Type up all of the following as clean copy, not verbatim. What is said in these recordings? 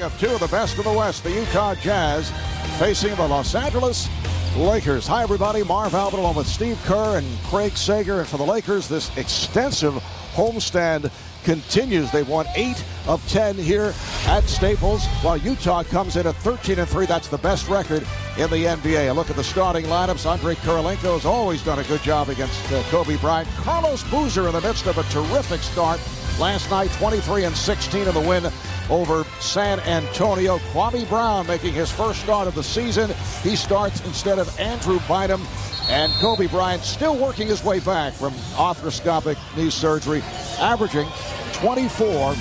meeting of two of the best in the West, the Utah Jazz facing the Los Angeles Lakers. Hi, everybody. Marv Albert along with Steve Kerr and Craig Sager. And for the Lakers, this extensive homestand continues. They've won 8 of 10 here at Staples, while Utah comes in at 13-3. That's the best record in the NBA. A look at the starting lineups. Andre Kirilenko has always done a good job against Kobe Bryant. Carlos Boozer in the midst of a terrific start last night, 23-16 in the win over San Antonio. Kwame Brown making his first start of the season. He starts instead of Andrew Bynum. And Kobe Bryant still working his way back from arthroscopic knee surgery, averaging 24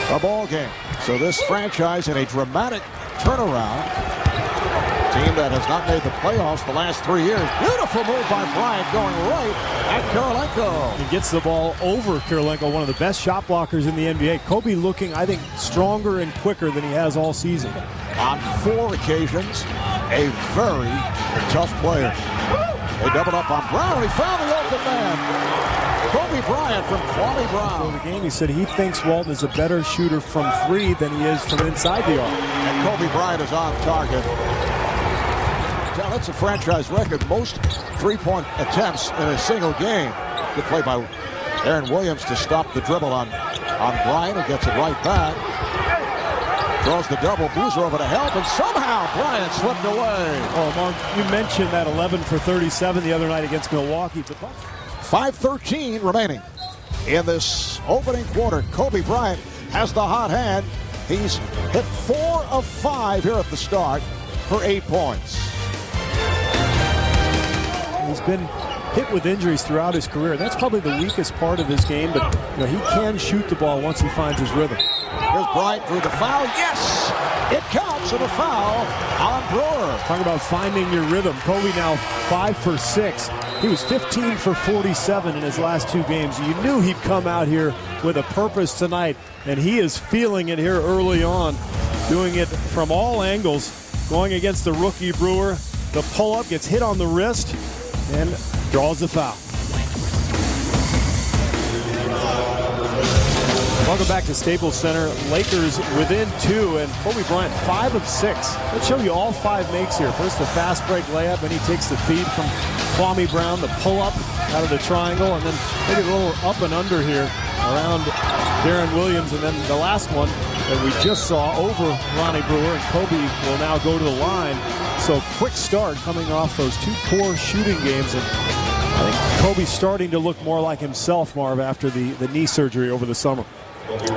a ball game. So this franchise in a dramatic turnaround. Team that has not made the playoffs the last 3 years. Beautiful move by Bryant going right at Kirilenko. He gets the ball over Kirilenko, one of the best shot blockers in the NBA. Kobe looking, I think, stronger and quicker than he has all season. On 4 occasions, a very tough player. They doubled up on Brown. He found the open man. Kobe Bryant from Kwame Brown. Before the game, he said he thinks Walton is a better shooter from 3 than he is from inside the arc. And Kobe Bryant is on target. That's a franchise record. Most three-point attempts in a single game. Good play by Aaron Williams to stop the dribble on Bryant, who gets it right back. Draws the double. Boozer over to help, and somehow Bryant slipped away. Oh, Mark, you mentioned that 11 for 37 the other night against Milwaukee. 5:13 remaining in this opening quarter. Kobe Bryant has the hot hand. He's hit 4 of 5 here at the start for 8 points. He's been hit with injuries throughout his career. That's probably the weakest part of his game, but he can shoot the ball once he finds his rhythm. Here's Bryant drew the foul. Yes! It counts, and a foul on Brewer. Talking about finding your rhythm. Kobe now 5 for 6. He was 15 for 47 in his last 2 games. You knew he'd come out here with a purpose tonight, and he is feeling it here early on, doing it from all angles, going against the rookie Brewer. The pull-up gets hit on the wrist and draws the foul. Welcome back to Staples Center. Lakers within 2, and Kobe Bryant 5 of 6. Let's show you all 5 makes here. First the fast break layup, and he takes the feed from Kwame Brown, the pull-up out of the triangle, and then maybe a little up and under here around Darren Williams, and then the last one that we just saw over Ronnie Brewer, and Kobe will now go to the line. So quick start coming off those 2 poor shooting games, and I think Kobe's starting to look more like himself, Marv, after the knee surgery over the summer.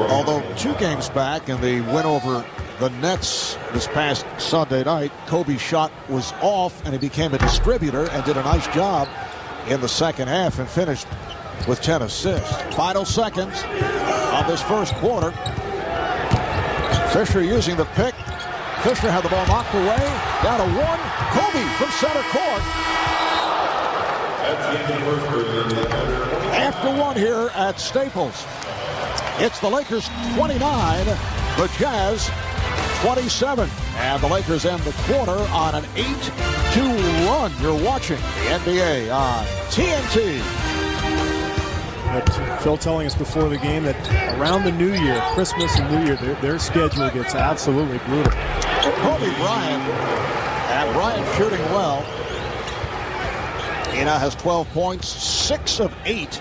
Although 2 games back in the win over the Nets this past Sunday night, Kobe's shot was off and he became a distributor and did a nice job in the second half and finished with 10 assists. Final seconds of this first quarter. Fisher using the pick. Fisher had the ball knocked away. Down to 1. Kobe from center court. After 1 here at Staples. It's the Lakers 29, the Jazz 27. And the Lakers end the quarter on an 8-2 run. You're watching the NBA on TNT. Phil telling us before the game that around the New Year, Christmas and New Year, their schedule gets absolutely brutal. Kobe Bryant, and Bryant shooting well. He now has 12 points, 6 of 8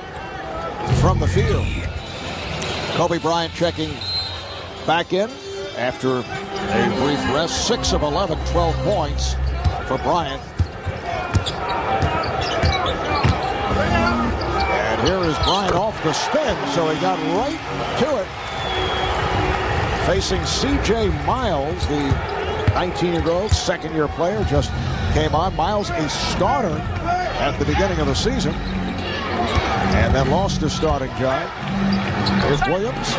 from the field. Kobe Bryant checking back in after a brief rest. 6 of 11, 12 points for Bryant. And here is Bryant off the spin, so he got right to it. Facing C.J. Miles, the 19-year-old second-year player, just came on. Miles, a starter at the beginning of the season, and then lost his starting job. Here's Williams.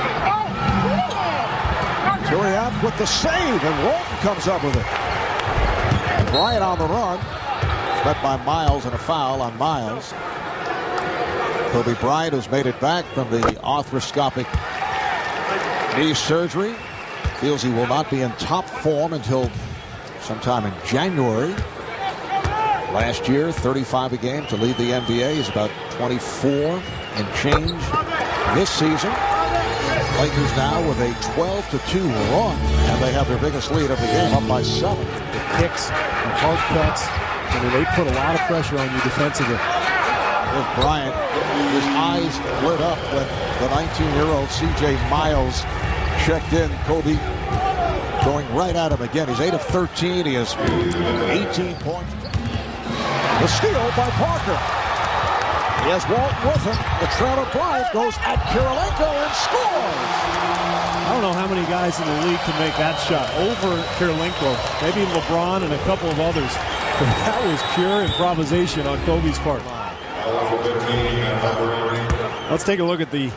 Turiaf with the save, and Walton comes up with it. And Bryant on the run. It's met by Miles and a foul on Miles. Kobe Bryant has made it back from the arthroscopic knee surgery. Feels he will not be in top form until sometime in January. Last year, 35 a game to lead the NBA. He's about 24 and change this season. Lakers now with a 12-2 run, and they have their biggest lead of the game, up by 7. The kicks, the hard cuts, I mean, they put a lot of pressure on you defensively. There's Bryant, his eyes lit up when the 19-year-old C.J. Miles checked in. Kobe going right at him again. He's 8 of 13. He has 18 points. The steal by Parker. He has Walton with him. The trailer Bryant goes at Kirilenko and scores. I don't know how many guys in the league can make that shot over Kirilenko. Maybe LeBron and a couple of others. But that was pure improvisation on Kobe's part. Let's take a look at the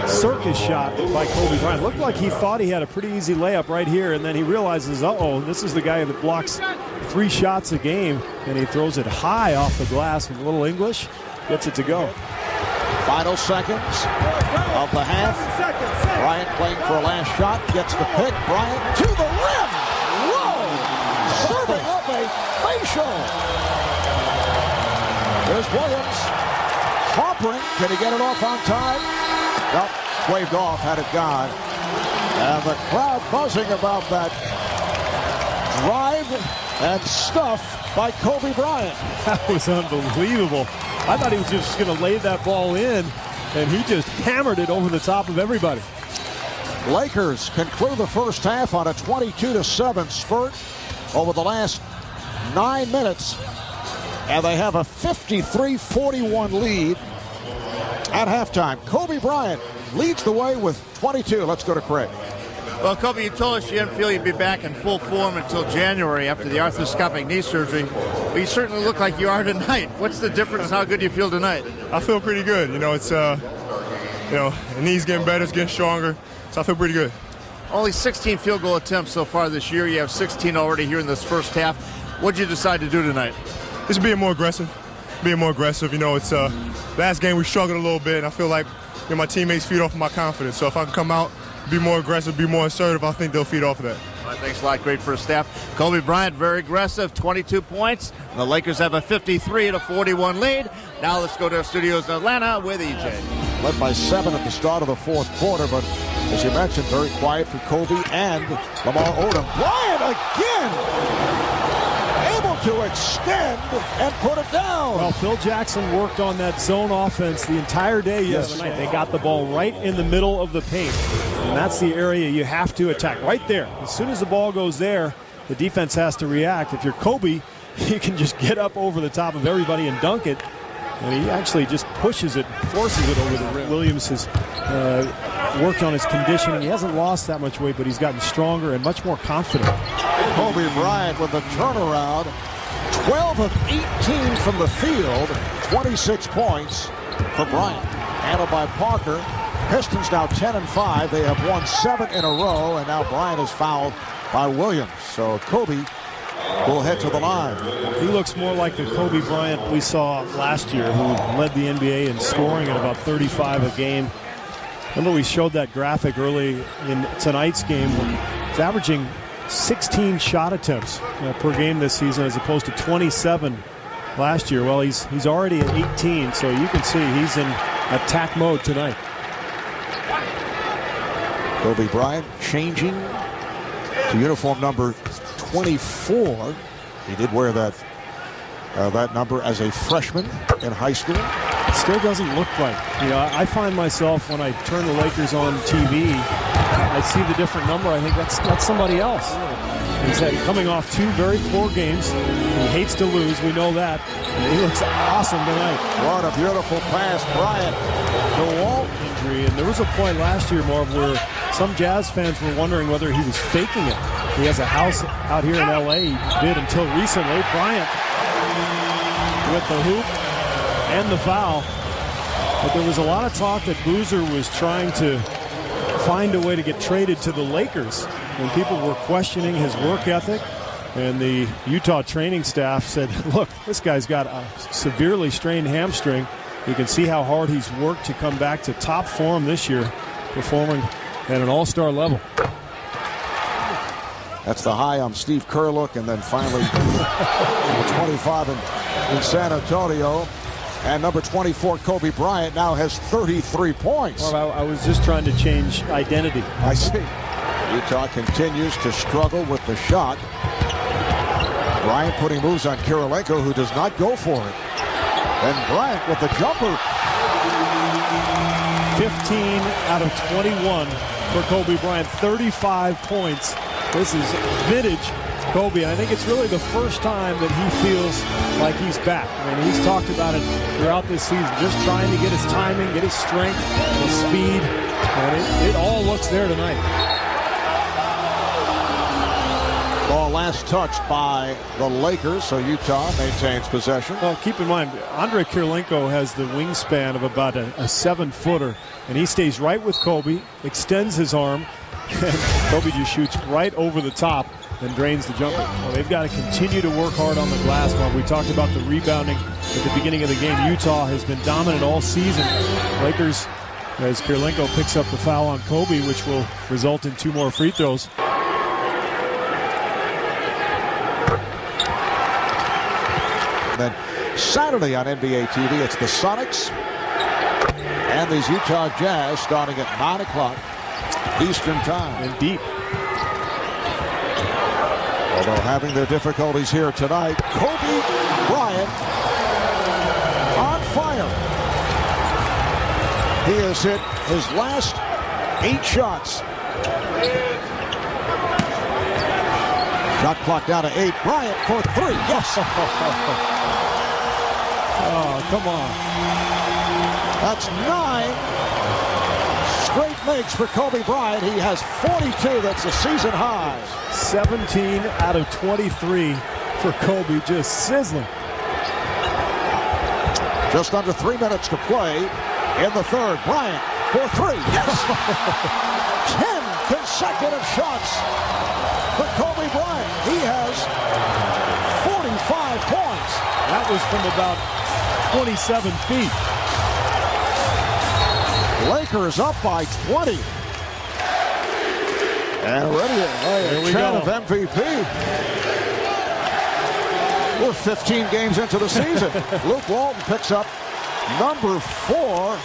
circus shot by Kobe Bryant. Looked like he thought he had a pretty easy layup right here, and then he realizes, uh-oh, this is the guy that blocks 3 shots a game, and he throws it high off the glass with a little English, gets it to go. Final seconds of the half. Bryant playing for a last shot, gets the pick. Bryant to the rim. Whoa! Serving up a facial. There's Williams. Harpering. Can he get it off on time? Nope. Waved off, had it gone. And the crowd buzzing about that drive and stuff by Kobe Bryant. That was unbelievable. I thought he was just going to lay that ball in, and he just hammered it over the top of everybody. Lakers conclude the first half on a 22-7 spurt over the last 9 minutes, and they have a 53-41 lead at halftime. Kobe Bryant leads the way with 22. Let's go to Craig. Well, Kobe, you told us you didn't feel you'd be back in full form until January after the arthroscopic knee surgery. But you certainly look like you are tonight. What's the difference? How good do you feel tonight? I feel pretty good. You know, it's the knee's getting better, it's getting stronger, so I feel pretty good. Only 16 field goal attempts so far this year. You have 16 already here in this first half. What did you decide to do tonight? Just being more aggressive. You know, it's last game we struggled a little bit, and I feel like my teammates feed off of my confidence. So if I can come out, be more aggressive, be more assertive, I think they'll feed off of that. All right, thanks a lot. Great first half. Kobe Bryant, very aggressive, 22 points. The Lakers have a 53-41 lead. Now let's go to our studios in Atlanta with EJ. Led by 7 at the start of the fourth quarter, but as you mentioned, very quiet for Kobe and Lamar Odom. Bryant again! Able to extend and put it down. Well, Phil Jackson worked on that zone offense the entire day yesterday. They got the ball right in the middle of the paint, and that's the area you have to attack, right there. As soon as the ball goes there, the defense has to react. If you're Kobe, you can just get up over the top of everybody and dunk it, and he actually just pushes it, forces it over the rim. Williams has worked on his conditioning. He hasn't lost that much weight, but he's gotten stronger and much more confident. Kobe Bryant with a turnaround, 12 of 18 from the field, 26 points for Bryant. Handled by Parker. Pistons now 10-5. They have won 7 in a row, and now Bryant is fouled by Williams. So Kobe will head to the line. He looks more like the Kobe Bryant we saw last year, who led the NBA in scoring at about 35 a game. Remember we showed that graphic early in tonight's game. He's averaging 16 shot attempts per game this season as opposed to 27 last year. Well, he's already at 18, so you can see he's in attack mode tonight. Kobe Bryant changing to uniform number 24. He did wear that number as a freshman in high school. It still doesn't look right. I find myself when I turn the Lakers on TV, I see the different number. I think that's somebody else. He's coming off 2 very poor games. He hates to lose. We know that. And he looks awesome tonight. What a beautiful pass, Bryant. The Walt injury, and there was a point last year, Marv, where some Jazz fans were wondering whether he was faking it. He has a house out here in L.A. He did until recently. Bryant with the hoop and the foul. But there was a lot of talk that Boozer was trying to find a way to get traded to the Lakers. When people were questioning his work ethic, and the Utah training staff said, look, this guy's got a severely strained hamstring. You can see how hard he's worked to come back to top form this year, performing at an all-star level. That's the high on Steve Kerr look, and then finally 25 in San Antonio. And number 24, Kobe Bryant, now has 33 points. Well, I was just trying to change identity. I see. Utah continues to struggle with the shot. Bryant putting moves on Kirilenko, who does not go for it. And Bryant with the jumper. 15 out of 21 for Kobe Bryant. 35 points. This is vintage Kobe. I think it's really the first time that he feels like he's back. I mean, he's talked about it throughout this season, just trying to get his timing, get his strength, his speed, and it all looks there tonight. Ball last touched by the Lakers, so Utah maintains possession. Well, keep in mind, Andre Kirilenko has the wingspan of about a 7-footer, and he stays right with Kobe, extends his arm, and Kobe just shoots right over the top and drains the jumper. Well, they've got to continue to work hard on the glass. While we talked about the rebounding at the beginning of the game, Utah has been dominant all season. Lakers, as Kirilenko picks up the foul on Kobe, which will result in 2 more free throws. Then Saturday on NBA TV, it's the Sonics and these Utah Jazz starting at 9 o'clock Eastern time. And deep. Although having their difficulties here tonight, Kobe Bryant on fire. He has hit his last 8 shots. Shot clock down to 8. Bryant for 3. Yes. Oh, come on. That's 9 straight makes for Kobe Bryant. He has 42. That's a season high. 17 out of 23 for Kobe, just sizzling. Just under 3 minutes to play in the third. Bryant for 3. Yes. 10 consecutive shots for Kobe Bryant. He has 45 points. That was from about 27 feet. Lakers up by 20. And ready to chant of MVP. We're 15 games into the season. Luke Walton picks up number 4.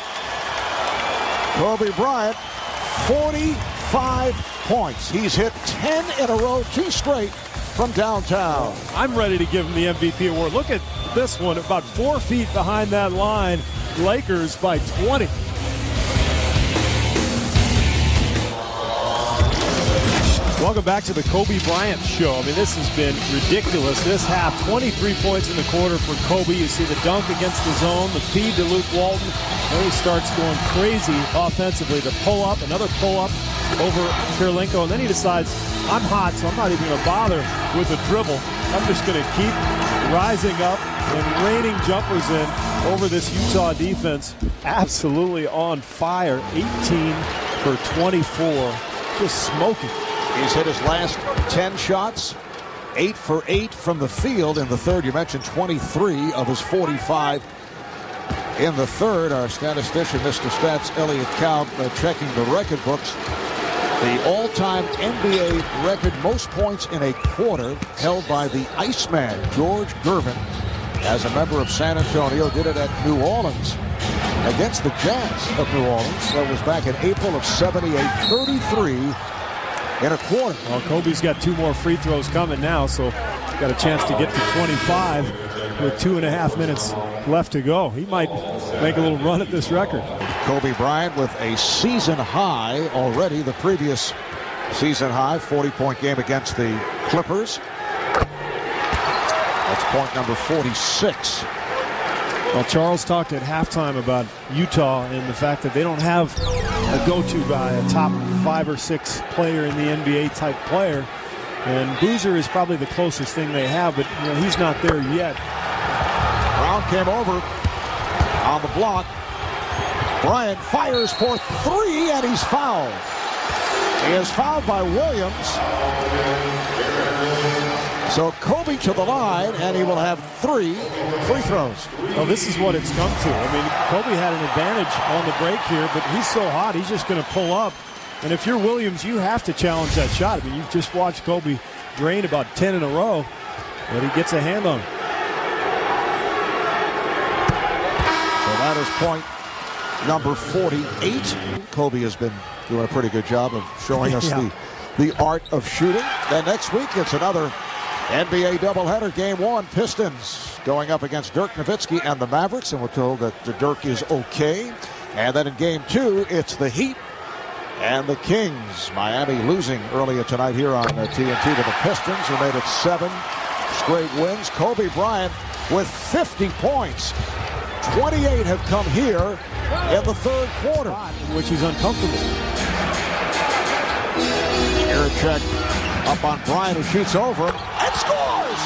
Kobe Bryant, 45 points. He's hit 10 in a row, 2 straight from downtown. I'm ready to give him the MVP award. Look at this one, about 4 feet behind that line. Lakers by 20. Welcome back to the Kobe Bryant Show. I mean, this has been ridiculous. This half, 23 points in the quarter for Kobe. You see the dunk against the zone, the feed to Luke Walton. Then he starts going crazy offensively. The pull-up, another pull-up over Kirilenko. And then he decides, I'm hot, so I'm not even going to bother with the dribble. I'm just going to keep rising up and raining jumpers in over this Utah defense. Absolutely on fire. 18 for 24. Just smoking. He's hit his last 10 shots, 8 for 8 from the field in the third. You mentioned 23 of his 45 in the third. Our statistician, Mr. Stats, Elliot Cow, checking the record books. The all-time NBA record most points in a quarter held by the Iceman, George Gervin, as a member of San Antonio, did it at New Orleans against the Jazz of New Orleans. That was back in April of 78, 33 in a quarter. Well, Kobe's got 2 more free throws coming now, so got a chance to get to 25 with 2.5 minutes left to go. He might make a little run at this record. Kobe Bryant with a season high already, the previous season high, 40-point game against the Clippers. That's point number 46. Well, Charles talked at halftime about Utah and the fact that they don't have a go-to guy, a top 5 or 6 player in the NBA type player. And Boozer is probably the closest thing they have, but you know, he's not there yet. Brown came over on the block. Bryant fires for 3, and he's fouled. He is fouled by Williams. So Kobe to the line, and he will have 3 free throws. Well, this is what it's come to. I mean, Kobe had an advantage on the break here, but he's so hot, he's just going to pull up. And if you're Williams, you have to challenge that shot. I mean, you've just watched Kobe drain about 10 in a row, but he gets a hand on it. That is point number 48. Kobe has been doing a pretty good job of showing us the art of shooting. Then next week, it's another NBA doubleheader. Game 1, Pistons going up against Dirk Nowitzki and the Mavericks, and we're told that Dirk is okay. And then in Game 2, it's the Heat and the Kings. Miami losing earlier tonight here on TNT to the Pistons, who made it 7 straight wins. Kobe Bryant with 50 points. 28 have come here in the third quarter, in which he's uncomfortable. Check up on Bryant, who shoots over him and scores!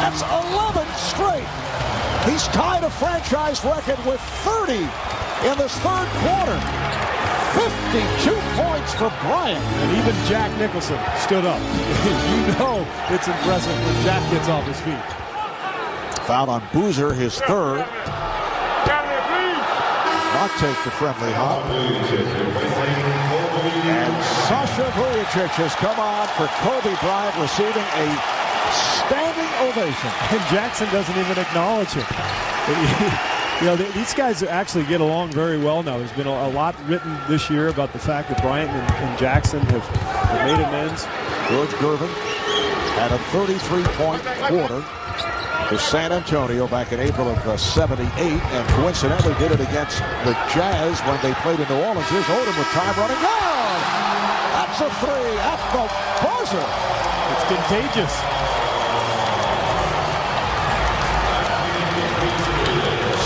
That's 11 straight. He's tied a franchise record with 30 in this third quarter. 52 points for Bryant. And even Jack Nicholson stood up. You know it's impressive when Jack gets off his feet. Foul on Boozer, his third. Not take the friendly hop. And Sasha Vujacic has come on for Kobe Bryant, receiving a standing ovation. And Jackson doesn't even acknowledge him. You know, these guys actually get along very well now. There's been a lot written this year about the fact that Bryant and Jackson have made amends. George Gervin had a 33-point quarter for San Antonio back in April of '78, and coincidentally did it against the Jazz when they played in New Orleans. Here's Odom with time running down. That's a three at the buzzer. It's contagious.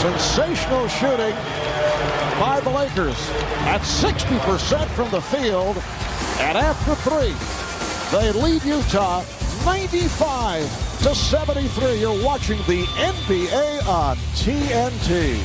Sensational shooting by the Lakers at 60% from the field, and after 3, they lead Utah 95-73. You're watching the NBA on TNT.